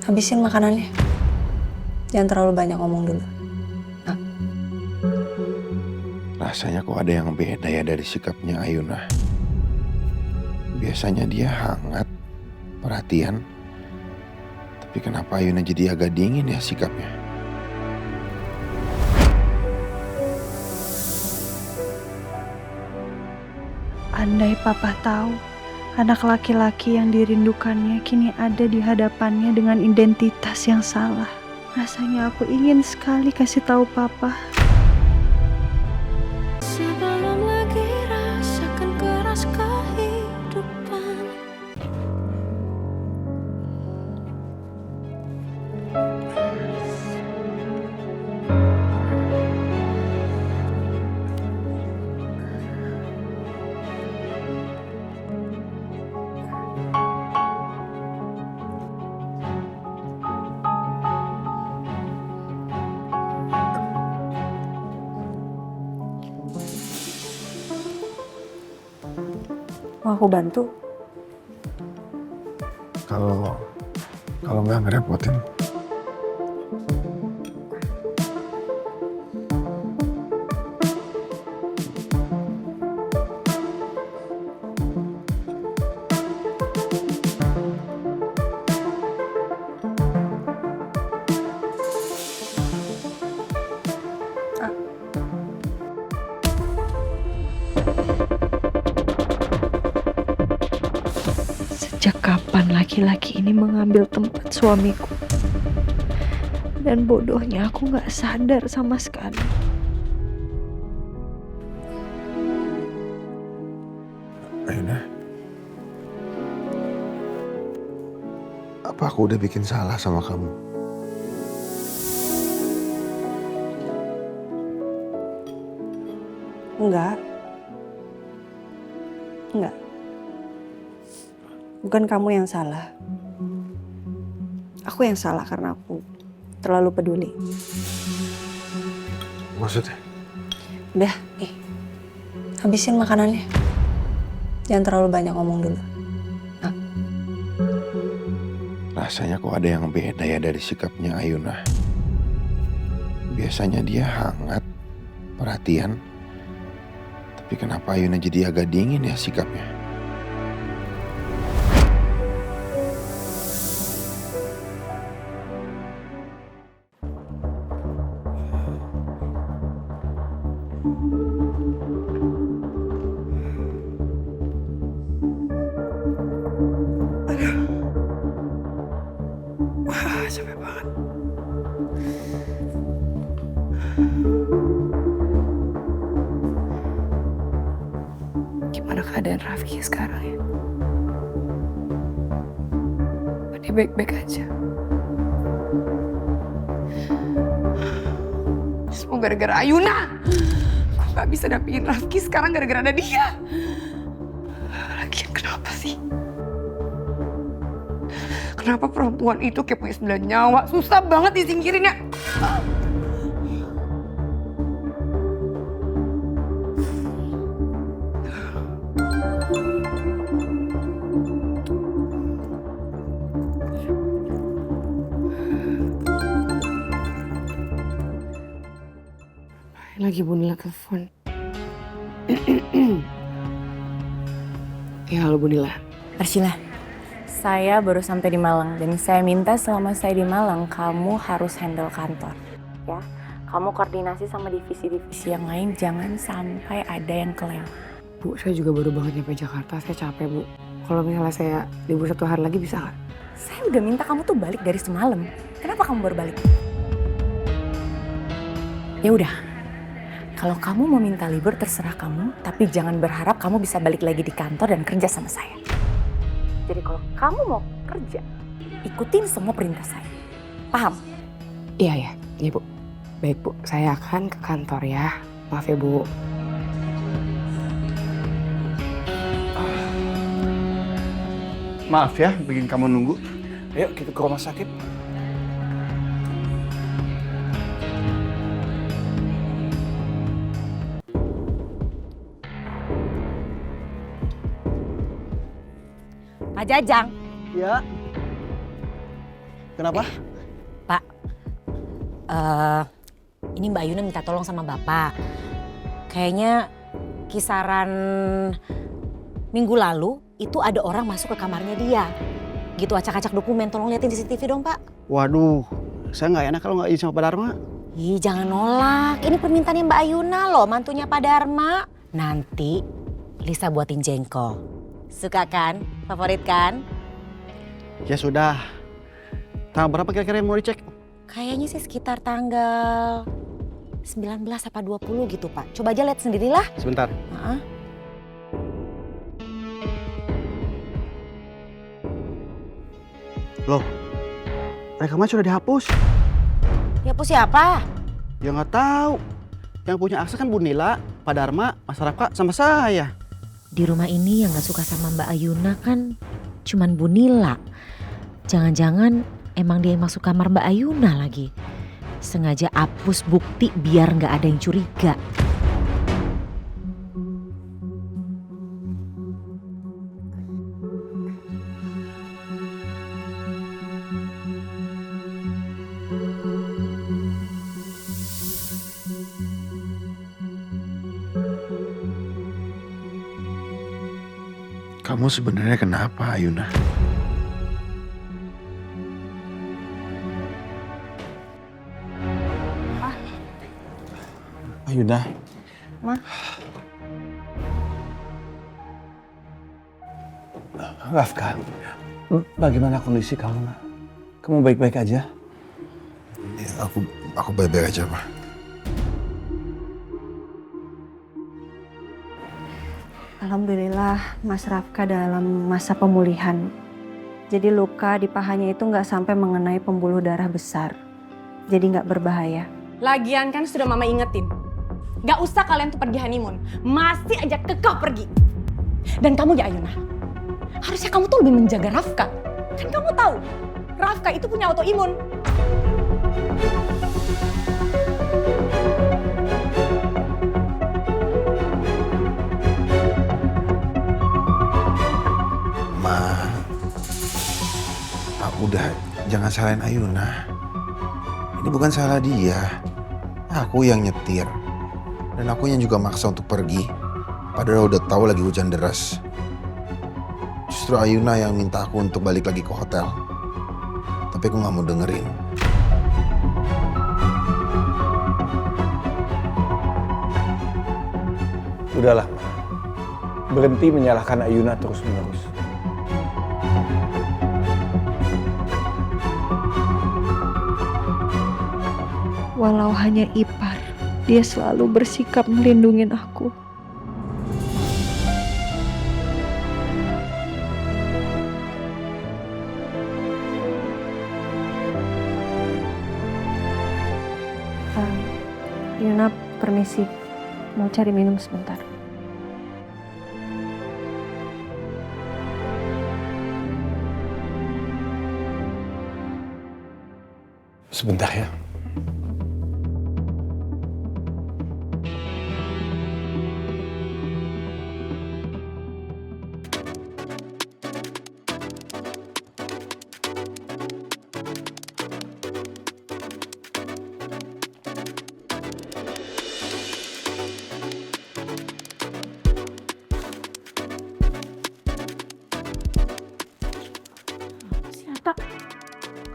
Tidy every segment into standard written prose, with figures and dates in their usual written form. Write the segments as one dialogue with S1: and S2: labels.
S1: Habisin makanannya. Jangan terlalu banyak ngomong dulu.
S2: Rasanya kok ada yang beda ya dari sikapnya Ayuna. Biasanya dia hangat, perhatian. Tapi kenapa Ayuna jadi agak dingin ya sikapnya?
S3: Andai papa tahu, anak laki-laki yang dirindukannya kini ada di hadapannya dengan identitas yang salah. Rasanya aku ingin sekali kasih tahu papa.
S4: Sebelum lagi rasakan keras kehidupan.
S1: Mau aku bantu?
S2: Kalau nggak ngerepotin.
S3: Sejak kapan laki-laki ini mengambil tempat suamiku? Dan bodohnya aku gak sadar sama sekali.
S2: Ayuna, apa aku udah bikin salah sama kamu?
S1: Enggak. Enggak. Bukan kamu yang salah. Aku yang salah karena aku terlalu peduli.
S2: Maksudnya?
S1: Udah, habisin makanannya. Jangan terlalu banyak ngomong dulu.
S2: Rasanya kok ada yang beda ya dari sikapnya Ayuna. Biasanya dia hangat, perhatian. Tapi kenapa Ayuna jadi agak dingin ya sikapnya?
S1: Capek banget. Gimana keadaan Rafki sekarang ya? Apa dia baik-baik aja? Semua gara-gara Ayuna. Aku gak bisa dampingin Rafki sekarang gara-gara ada dia. Lagian kenapa sih? Kenapa perempuan itu kayak punya 9 nyawa? Susah banget disingkirinnya. Lagi Bu Nila telepon. Ya, halo Bu Nila.
S5: Arsila, saya baru sampai di Malang dan saya minta selama saya di Malang kamu harus handle kantor. Ya, kamu koordinasi sama divisi-divisi yang lain, jangan sampai ada yang kelewat.
S6: Bu, saya juga baru banget nyampe Jakarta, saya capek Bu. Kalau misalnya saya libur 1 hari lagi bisa nggak?
S5: Saya udah minta kamu tuh balik dari semalam. Kenapa kamu baru balik? Ya udah, kalau kamu mau minta libur terserah kamu, tapi jangan berharap kamu bisa balik lagi di kantor dan kerja sama saya. Jadi kalau kamu mau kerja, ikutin semua perintah saya. Paham?
S6: Iya Bu. Baik Bu, saya akan ke kantor ya. Maaf ya Bu.
S7: Maaf ya, bikin kamu nunggu. Ayo kita ke rumah sakit.
S5: Pak Jajang.
S7: Ya.
S8: Kenapa?
S5: Pak, ini Mbak Ayuna minta tolong sama Bapak. Kayaknya kisaran minggu lalu itu ada orang masuk ke kamarnya dia. Gitu acak-acak dokumen, tolong liatin CCTV dong Pak.
S8: Waduh, saya nggak enak kalau nggak izin sama Pak Dharma.
S5: Ih jangan nolak, ini permintaannya Mbak Ayuna loh, mantunya Pak Dharma. Nanti Lisa buatin jengkol. Suka kan? Favorit kan?
S8: Ya sudah. Tanggal berapa kira-kira yang mau dicek?
S5: Kayaknya sih sekitar tanggal 19 apa 20 gitu Pak. Coba aja lihat sendirilah.
S8: Sebentar.
S5: Heeh.
S8: Loh, rekaman sudah dihapus.
S5: Ya hapus siapa?
S8: Ya nggak tahu. Yang punya akses kan Bu Nila, Pak Dharma, Mas Rafka, sama saya.
S5: Di rumah ini yang gak suka sama Mbak Ayuna kan cuman Bu Nila. Jangan-jangan emang dia yang masuk kamar Mbak Ayuna lagi. Sengaja hapus bukti biar gak ada yang curiga.
S2: Kamu sebenarnya kenapa, Ayuna?
S7: Ayuna.
S3: Ma?
S7: Rafka, bagaimana kondisi kamu? Kamu baik-baik aja?
S2: Ya, aku baik-baik aja, Pak.
S3: Alhamdulillah Mas Rafka dalam masa pemulihan. Jadi luka di pahanya itu nggak sampai mengenai pembuluh darah besar. Jadi nggak berbahaya.
S1: Lagian kan sudah mama ingetin. Gak usah kalian tuh pergi honeymoon. Masih aja kekeh pergi. Dan kamu ya Ayuna, harusnya kamu tuh lebih menjaga Rafka. Kan kamu tahu, Rafka itu punya autoimun.
S2: Udah, jangan salahin Ayuna. Ini bukan salah dia. Aku yang nyetir. Dan aku yang juga maksa untuk pergi. Padahal udah tahu lagi hujan deras. Justru Ayuna yang minta aku untuk balik lagi ke hotel. Tapi aku gak mau dengerin.
S7: Udahlah, berhenti menyalahkan Ayuna terus-menerus.
S3: Walau hanya ipar, dia selalu bersikap melindungi aku. Yuna, permisi. Mau cari minum sebentar.
S7: Sebentar ya.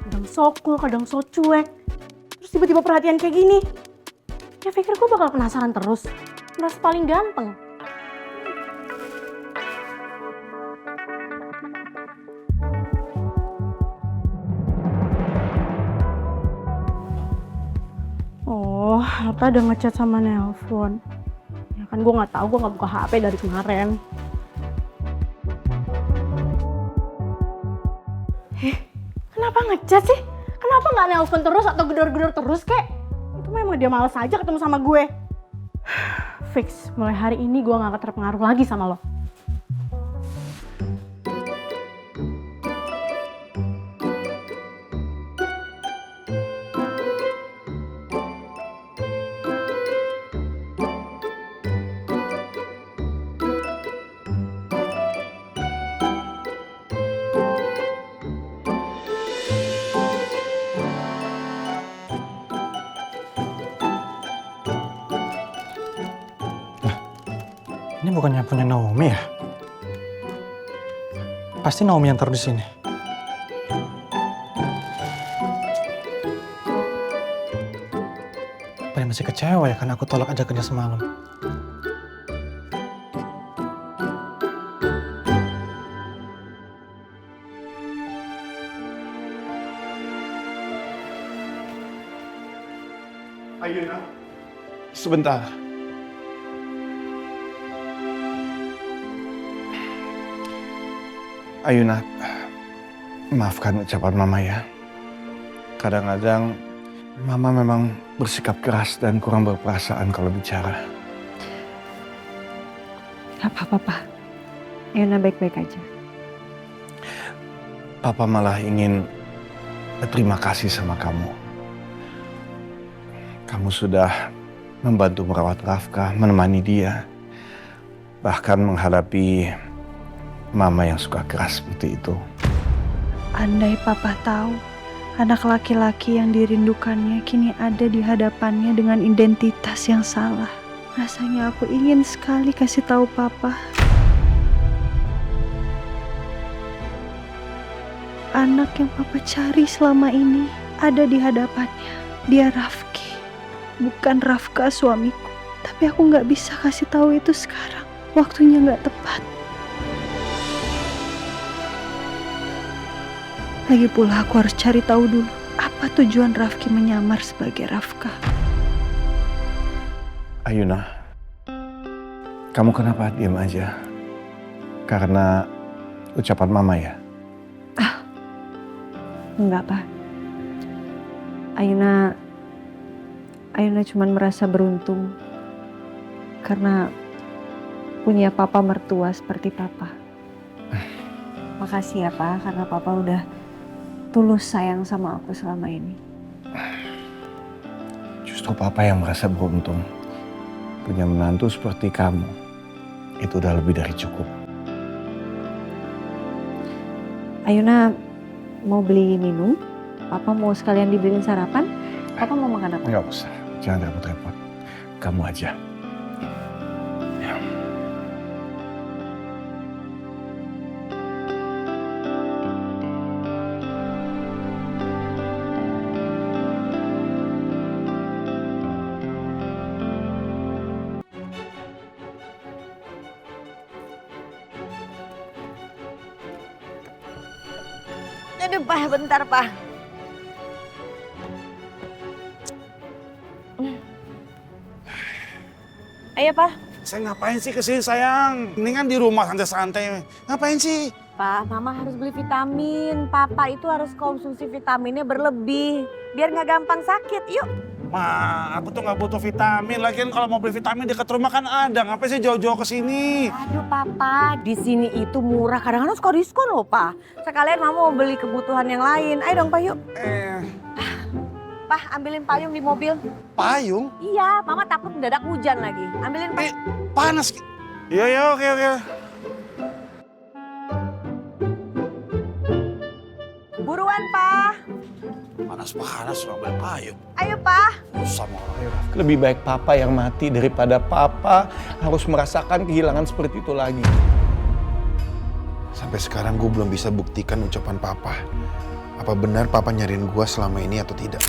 S9: Kadang so cool, kadang so cuek. Terus tiba-tiba perhatian kayak gini. Ya pikir gue bakal penasaran terus. Merasa paling ganteng. Oh, Alta udah ngechat sama nelpon. Ya kan gue gak tahu, gue gak buka HP dari kemarin. Kenapa ngechat sih? Kenapa nggak nelpon terus atau gedor-gedor terus kek? Itu memang dia malas aja ketemu sama gue. Fix, mulai hari ini gue nggak terpengaruh lagi sama lo.
S10: bukannya punya Naomi ya? Pasti Naomi yang taruh di sini. Apa dia masih kecewa ya karena aku tolak ajakannya semalam?
S7: Ayuna, sebentar. Ayuna, maafkan ucapan Mama ya. Kadang-kadang Mama memang bersikap keras dan kurang berperasaan kalau bicara.
S3: Gak apa-apa, Pak. Ayuna baik-baik aja.
S7: Papa malah ingin berterima kasih sama kamu. Kamu sudah membantu merawat Rafka, menemani dia. Bahkan menghadapi Mama yang suka keras seperti itu.
S3: Andai Papa tahu, anak laki-laki yang dirindukannya kini ada di hadapannya dengan identitas yang salah. Rasanya aku ingin sekali kasih tahu Papa. Anak yang Papa cari selama ini ada di hadapannya. Dia Rafki, bukan Rafka suamiku. Tapi aku nggak bisa kasih tahu itu sekarang. Waktunya nggak tepat. Lagi pula aku harus cari tahu dulu apa tujuan Rafki menyamar sebagai Rafka.
S7: Ayuna, kamu kenapa diam aja? Karena ucapan Mama ya?
S3: Enggak, Pak. Ayuna cuma merasa beruntung karena punya papa mertua seperti Papa. Makasih ya, Pak, karena Papa udah tulus sayang sama aku selama ini.
S7: Justru Papa yang merasa beruntung. Punya menantu seperti kamu, itu udah lebih dari cukup.
S3: Ayuna mau beli minum? Papa mau sekalian dibeliin sarapan? Papa mau makan apa?
S7: Nggak usah, jangan repot-repot. Kamu aja. Ya.
S3: Aduh, Pak, bentar, Pak. Ayo, Pak.
S11: Saya ngapain sih kesini sayang? Mendingan di rumah santai-santai. Ngapain sih?
S5: Pak, Mama harus beli vitamin. Papa itu harus konsumsi vitaminnya berlebih. Biar nggak gampang sakit. Yuk.
S11: Ma, aku tuh nggak butuh vitamin. Lagian kalau mau beli vitamin dekat rumah kan ada. Ngapain sih jauh-jauh ke sini?
S5: Aduh Papa, di sini itu murah. Kadang-kadang suka diskon loh Pak. Sekalian Mama mau beli kebutuhan yang lain. Ayo dong Pak yuk. Pak, ambilin payung di mobil.
S11: Payung?
S5: Iya, Mama takut mendadak hujan lagi. Ambilin Pak.
S11: Panas. Iya, oke.
S5: Buruan Pak.
S11: Panas, ngambil payung.
S5: Ayo Pak.
S11: Sama orang.
S7: Lebih baik Papa yang mati daripada Papa harus merasakan kehilangan seperti itu lagi.
S2: Sampai sekarang gue belum bisa buktikan ucapan Papa. Apa benar Papa nyariin gue selama ini atau tidak?